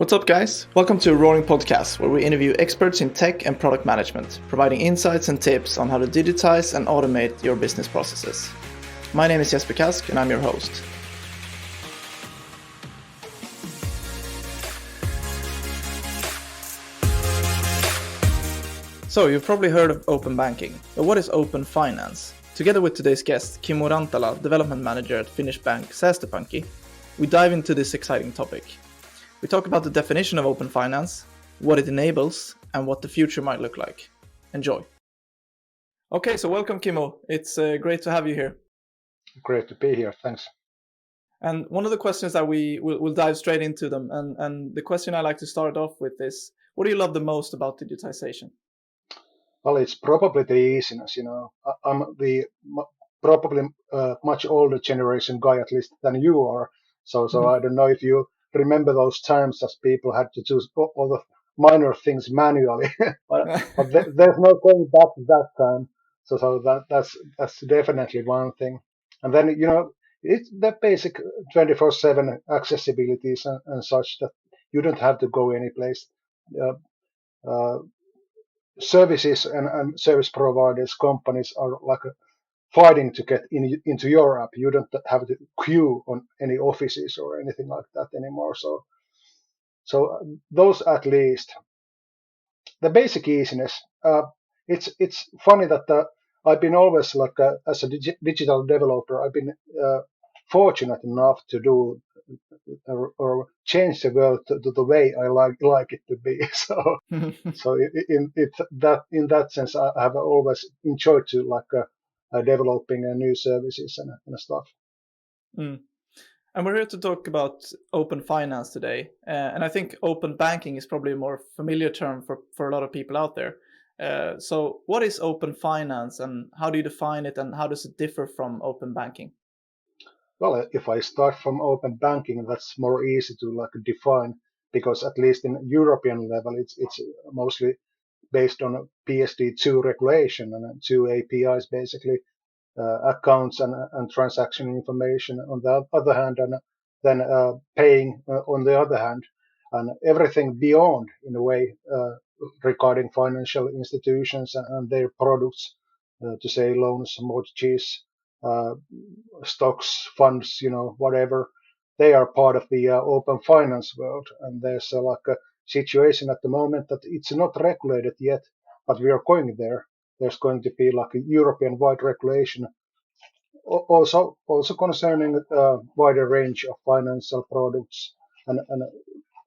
What's up, guys? Welcome to a Roaring Podcast, where we interview experts in tech and product management, providing insights and tips on how to digitize and automate your business processes. My name is Jesper Kask, and I'm your host. So, you've probably heard of open banking, but what is open finance? Together with today's guest, Kimmo Rantala, Development Manager at Finnish bank Säästöpankki, we dive into this exciting topic. We talk about the definition of open finance, what it enables, and what the future might look like. Enjoy. Okay, so welcome, Kimmo. It's great to have you here. Great to be here. Thanks. And one of the questions that we'll dive straight into them. And the question I like to start off with is, what do you love the most about digitization? Well, it's probably the easiness. I'm the probably much older generation guy, at least than you are. So I don't know if you remember those times as people had to do all the minor things manually, but there's no going back to that time. So that's definitely one thing. And then it's the basic 24/7 accessibilities and such that you don't have to go any place. Uh, uh, Services and service providers, companies are like fighting to get into your app. You don't have to queue on any offices or anything like that anymore. So those at least. The basic easiness. It's funny that I've been always like as a digital developer. I've been fortunate enough to do or change the world to the way I like it to be. So in that sense, I have always enjoyed to developing new services and stuff. Mm. And we're here to talk about open finance today. And I think open banking is probably a more familiar term for a lot of people out there. So what is open finance and how do you define it and how does it differ from open banking? Well, if I start from open banking, that's more easy to define because at least in European level, it's mostly based on a PSD2 regulation and two APIs basically, accounts and transaction information on the other hand, and then paying on the other hand, and everything beyond in a way regarding financial institutions and their products, to say loans, mortgages, uh, stocks, funds, whatever. They are part of the open finance world, and there's a situation at the moment that it's not regulated yet, but we are going there. There's going to be like a European-wide regulation, also concerning a wider range of financial products, and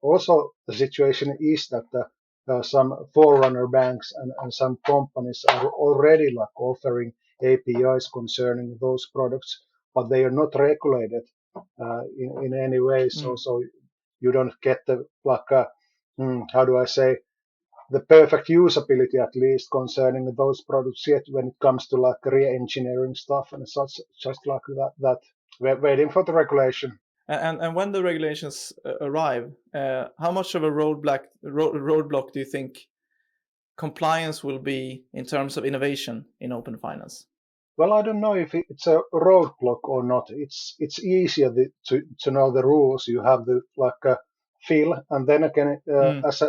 also the situation is that some forerunner banks and some companies are already offering APIs concerning those products, but they are not regulated in any way. So you don't get the how do I say, the perfect usability at least concerning those products yet when it comes to re-engineering stuff and such, just like that we're waiting for the regulation. And when the regulations arrive, how much of a roadblock do you think compliance will be in terms of innovation in open finance? Well, I don't know if it's a roadblock or not. It's easier to know the rules. You have the feel, and then again, as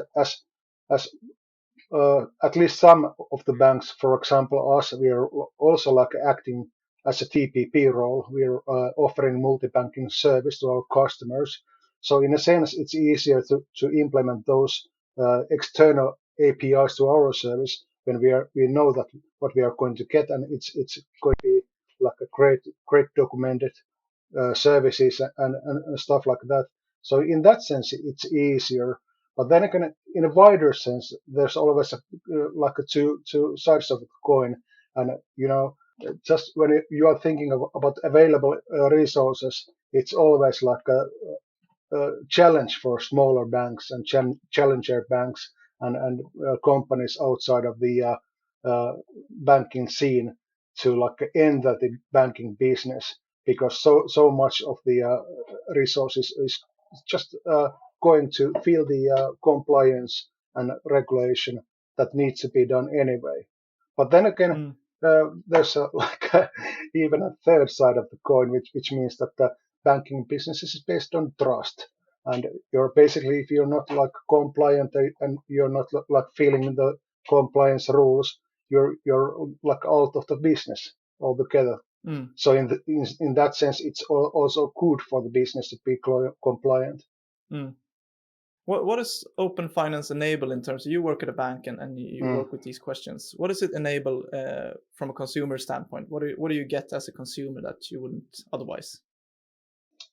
at least some of the banks, for example, us, we are also acting as a TPP role. We are offering multi-banking service to our customers. So in a sense, it's easier to implement those external APIs to our service when we know that what we are going to get, and it's going to be like a great documented services and stuff like that. So in that sense, it's easier. But then again, in a wider sense, there's always a two sides of the coin, and just when you are thinking about available resources, it's always like a challenge for smaller banks and challenger banks and companies outside of the banking scene to enter the banking business, because so much of the resources is just going to fill the compliance and regulation that needs to be done anyway. But then again, there's even a third side of the coin, which means that the banking business is based on trust. and you're basically, if you're not like compliant and you're not like filling the compliance rules, you're like out of the business altogether. So in that sense, it's also good for the business to be compliant. What does open finance enable in terms of, you work at a bank and you work with these questions? What does it enable from a consumer standpoint? What do you get as a consumer that you wouldn't otherwise?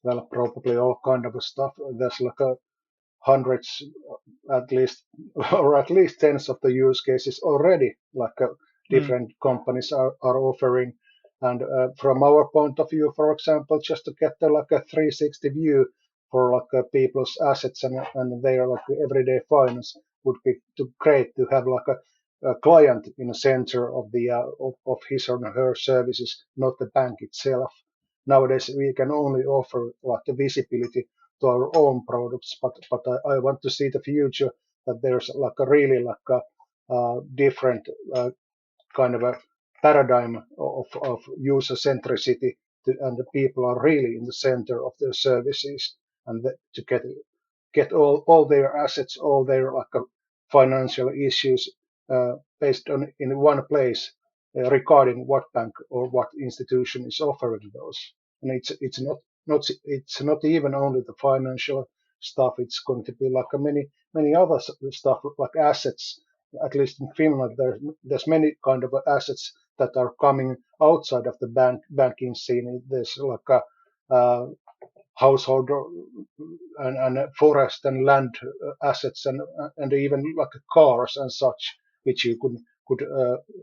Well, probably all kind of stuff. There's like hundreds, at least, or at least tens of the use cases already, like different companies are offering. And from our point of view, for example, just to get like a 360 view for like people's assets and their like everyday finance would be great to have like a client in the center of the of his or her services, not the bank itself. Nowadays, we can only offer like the visibility to our own products, but I want to see the future that there's like a really like a different kind of a paradigm of user centricity, and the people are really in the center of their services, and to get all their assets, all their like financial issues based on in one place, regarding what bank or what institution is offering those. And it's not even only the financial stuff. It's going to be like a many other stuff like assets. At least in Finland, there's many kind of assets that are coming outside of the banking scene. There's like a household and forest and land assets and even like cars and such, which you could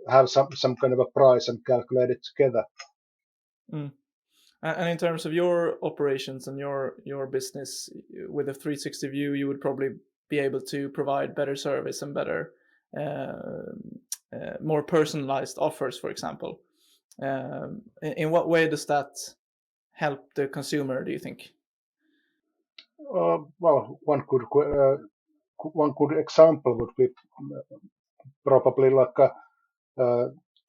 have some kind of a price and calculate it together. And in terms of your operations and your business, with a 360 view, you would probably be able to provide better service and better, more personalized offers, for example. In what way does that help the consumer, do you think? Well, one good example would be probably like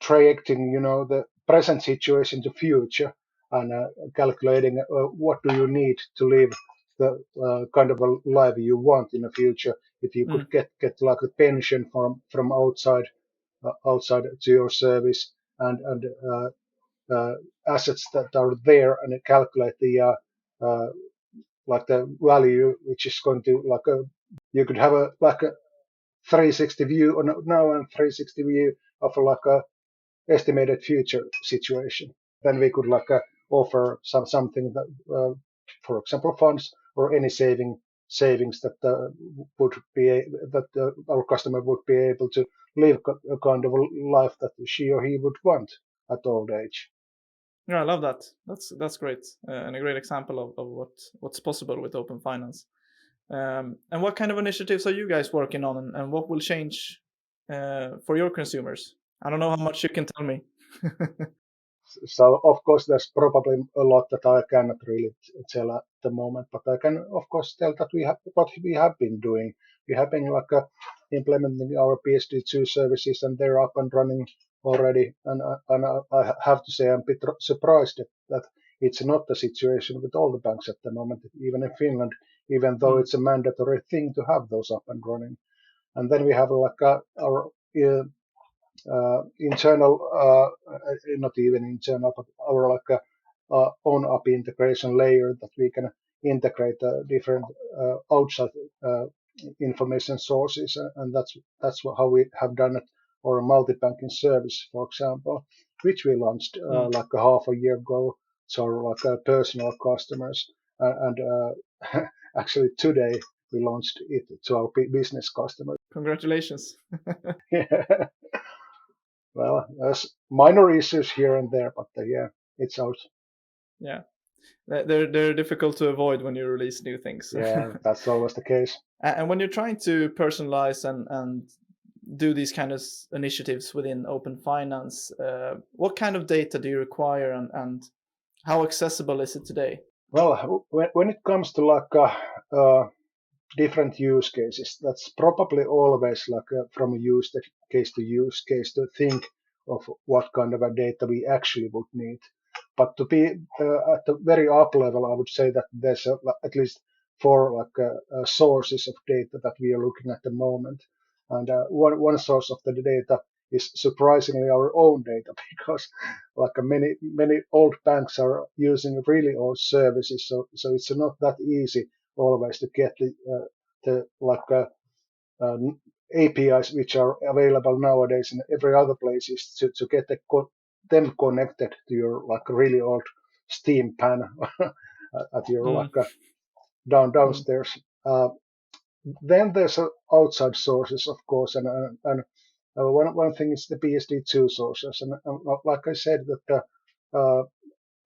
trajecting, the present situation to future, and calculating what do you need to live the kind of a life you want in the future. If you could get like a pension from outside to your service, and assets that are there, and calculate the like the value which is going to like you could have a like a 360 view on now and 360 view of like a estimated future situation. Then we could like offer something that, for example, funds or any savings that would be that our customer would be able to live a kind of a life that she or he would want at old age. Yeah, I love that. That's great, and a great example of what's possible with open finance. And what kind of initiatives are you guys working on, and what will change for your consumers? I don't know how much you can tell me. So of course, there's probably a lot that I cannot really tell at the moment, but I can of course tell that we have what we have been doing. We have been like implementing our PSD2 services, and they're up and running already. And I have to say I'm a bit surprised that it's not the situation with all the banks at the moment, even in Finland, even though it's a mandatory thing to have those up and running. And then we have like our internal, not even internal, but our like own API integration layer that we can integrate different outside information sources, and that's how we have done it. Or a multi-banking service, for example, which we launched like a half a year ago to our like personal customers, and actually today we launched it to our business customers. Congratulations. Yeah. Well, there's minor issues here and there, but yeah, it's out. Yeah, they're difficult to avoid when you release new things. Yeah, that's always the case. And when you're trying to personalize and do these kind of initiatives within open finance, what kind of data do you require, and how accessible is it today? Well, when it comes to like different use cases, that's probably always like from a use case to use case to think of what kind of a data we actually would need. But to be at the very up level, I would say that there's at least four sources of data that we are looking at the moment. And one source of the data is surprisingly our own data because many old banks are using really old services, so it's not that easy always to get the APIs which are available nowadays in every other places to get them connected to your really old steam pan at your downstairs. Then there's outside sources, of course, and one thing is the PSD2 sources, and like I said, that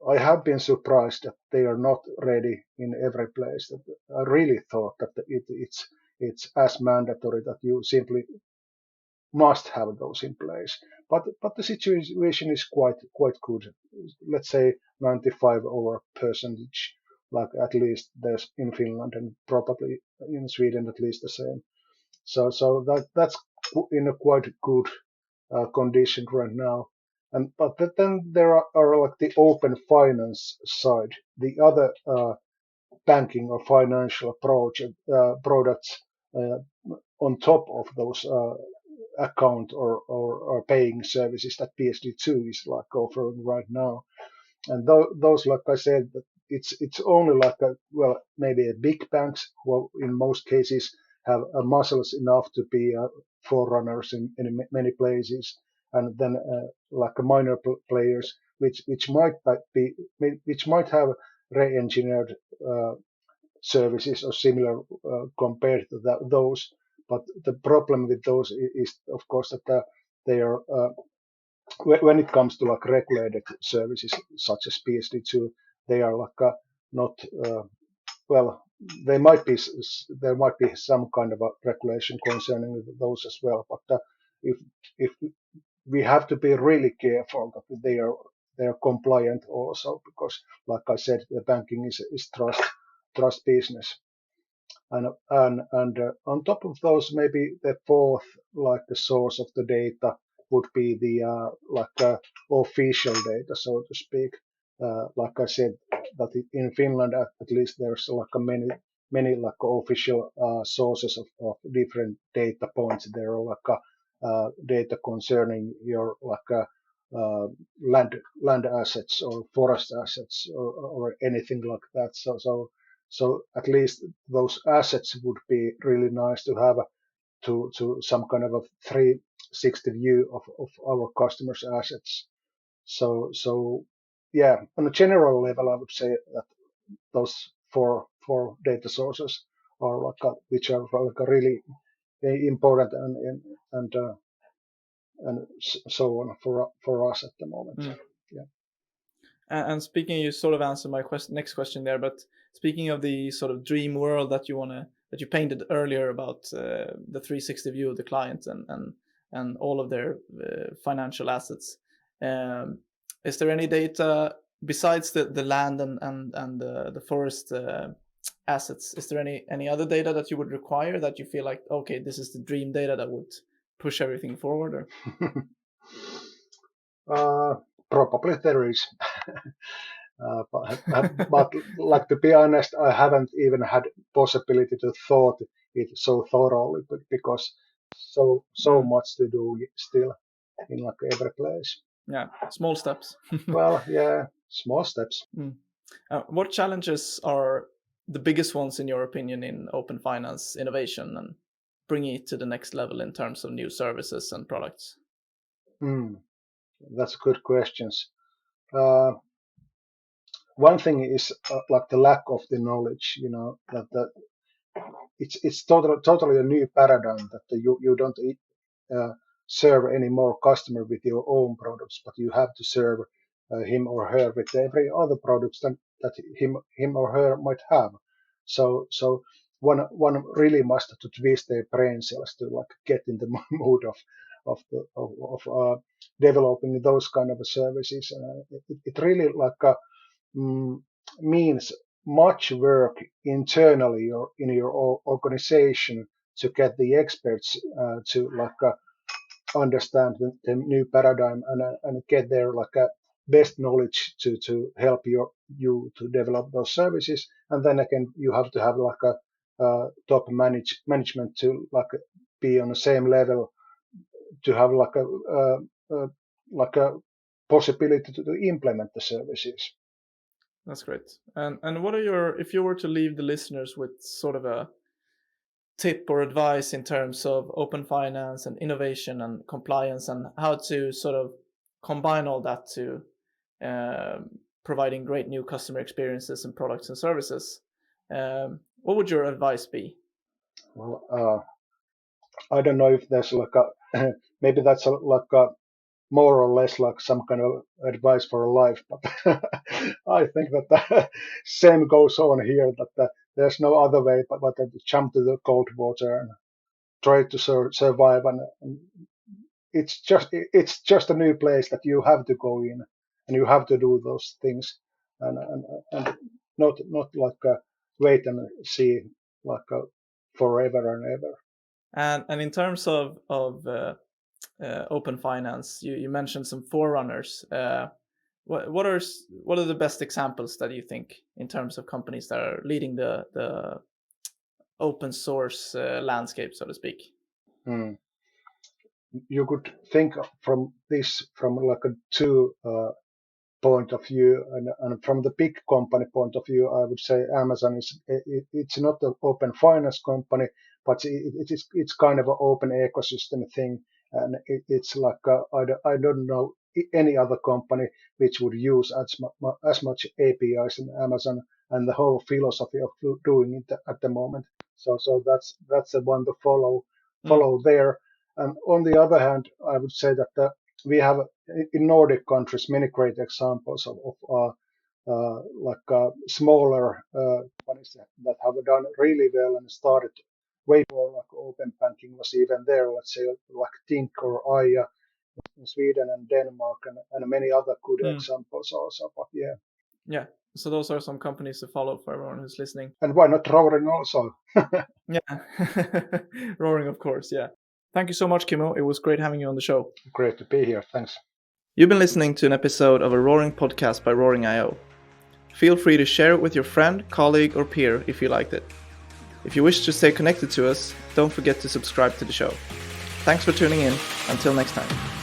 I have been surprised that they are not ready in every place. That I really thought that it's as mandatory that you simply must have those in place. But the situation is quite good. Let's say 95 over percentage, like at least there's in Finland and probably in Sweden at least the same. So that's in a quite good condition right now. And but then there are like the open finance side, the other banking or financial products uh, on top of those account or paying services that PSD2 is like offering right now. And those, like I said, it's only well, maybe a big banks who in most cases have muscles enough to be forerunners in many places, and then minor players which might have re-engineered services or similar compared to those. But the problem with those is, of course, that they are when it comes to like regulated services such as PSD2, they are not well. There might be some kind of a regulation concerning those as well. But if we have to be really careful that they are compliant also, because like I said, the banking is trust business. And on top of those, maybe the fourth, like the source of the data would be the official data, so to speak. Like I said, that in Finland at least there's many like official sources of different data points. There are data concerning your land assets or forest assets or anything like that. So at least those assets would be really nice to have to some kind of a 360 view of our customers' assets. So yeah, on a general level, I would say that those four data sources are which are really important and so on for us at the moment. Yeah. And speaking, you sort of answered my next question there. But speaking of the sort of dream world that you painted earlier about the 360 view of the client and all of their financial assets, is there any data besides the land and the forest assets? Is there any other data that you would require that you feel like, okay, this is the dream data that would push everything forward? Or? Probably there is. But like to be honest, I haven't even had possibility to thought it so thoroughly, because so much to do still in like every place. Yeah, small steps. Well, yeah, small steps. What challenges are the biggest ones in your opinion in open finance innovation and bringing it to the next level in terms of new services and products? That's good questions. One thing is like the lack of the knowledge, that it's totally a new paradigm that you don't serve any more customer with your own products, but you have to serve him or her with every other products that him or her might have. So one really must to twist their brain cells to like get in the mood of developing those kind of services. It really means much work internally or in your organization to get the experts to understand the new paradigm and get there best knowledge to help you to develop those services. And then again, you have to have like a top management to like be on the same level to have like a possibility to implement the services. That's great. And what are if you were to leave the listeners with sort of a tip or advice in terms of open finance and innovation and compliance and how to sort of combine all that to providing great new customer experiences and products and services, what would your advice be? Well, I don't know if there's like a maybe that's like a more or less like some kind of advice for life, but I think that the same goes on here. That there's no other way but to jump to the cold water and try to survive, and it's just a new place that you have to go in and you have to do those things, and not like wait and see like forever and ever. And in terms of open finance, you mentioned some forerunners. What are the best examples that you think in terms of companies that are leading the open source landscape, so to speak? You could think from this from like a two point of view, and from the big company point of view, I would say Amazon it's not an open finance company, but it's kind of an open ecosystem thing, and it's like I don't know any other company which would use as much APIs in Amazon, and the whole philosophy of doing it at the moment. So that's the one to follow there. And on the other hand, I would say that we have in Nordic countries many great examples of smaller companies that have done really well and started way before like open banking was even there. Let's say like Tink or Aya in Sweden and Denmark, and many other good examples also. But yeah. So those are some companies to follow for everyone who's listening. And why not Roaring also? Yeah, Roaring, of course. Yeah. Thank you so much, Kimmo. It was great having you on the show. Great to be here. Thanks. You've been listening to an episode of a Roaring podcast by Roaring.io. Feel free to share it with your friend, colleague, or peer if you liked it. If you wish to stay connected to us, don't forget to subscribe to the show. Thanks for tuning in. Until next time.